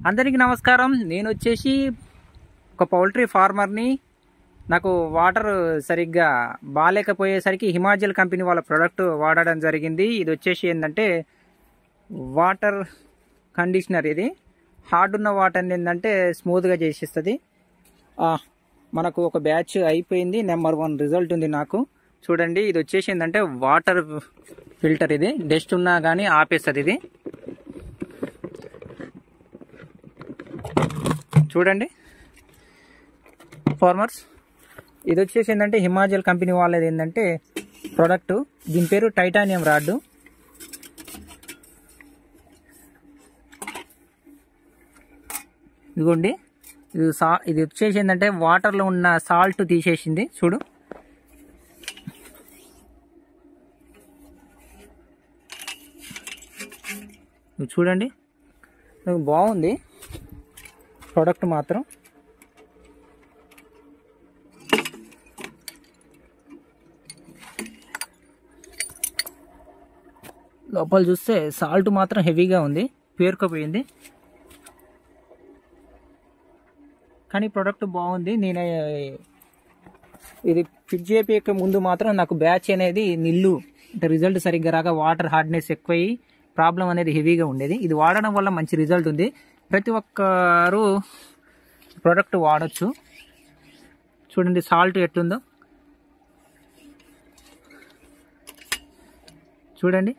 అందరికీ నమస్కారం. నేను వచ్చేసి ఒక పౌల్ట్రీ ఫార్మర్ని. నాకు వాటర్ సరిగ్గా బాగాలేకపోయేసరికి హిమాచల్ కంపెనీ వాళ్ళ ప్రోడక్ట్ వాడడం జరిగింది. ఇది వచ్చేసి ఏంటంటే వాటర్ కండిషనర్. ఇది హార్డ్ ఉన్న వాటర్ని ఏంటంటే స్మూత్గా చేసిస్తుంది. మనకు ఒక బ్యాచ్ అయిపోయింది. నెంబర్ 1 రిజల్ట్ ఉంది నాకు. చూడండి, ఇది వచ్చేసి ఏంటంటే వాటర్ ఫిల్టర్. ఇది డస్ట్ ఉన్నా కానీ ఆపేస్తుంది. ఇది చూడండి ఫార్మర్స్, ఇది వచ్చేసి ఏంటంటే హిమాచల్ కంపెనీ వాళ్ళది ఏంటంటే ప్రోడక్ట్. దీని పేరు టైటానియం రాడ్. ఇదిగోండి, ఇది వచ్చేసి ఏంటంటే వాటర్లో ఉన్న సాల్ట్ తీసేసింది. చూడు, చూడండి, బాగుంది ప్రోడక్ట్ మాత్రం. లోపల చూస్తే సాల్ట్ మాత్రం హెవీగా ఉంది, పేరుకుపోయింది. కానీ ప్రోడక్ట్ బాగుంది. నేను ఇది ఫిట్ చేయక ముందు మాత్రం నాకు బ్యాచ్ అనేది నిల్లు అంటే రిజల్ట్ సరిగ్గా రాక వాటర్ హార్డ్నెస్ ఎక్కువయ్యి ప్రాబ్లం అనేది హెవీగా ఉండేది. ఇది వాడడం వల్ల మంచి రిజల్ట్ ఉంది. ప్రతి ఒక్కరు ప్రోడక్ట్ వాడచ్చు. చూడండి సాల్ట్ ఎట్లుందో చూడండి.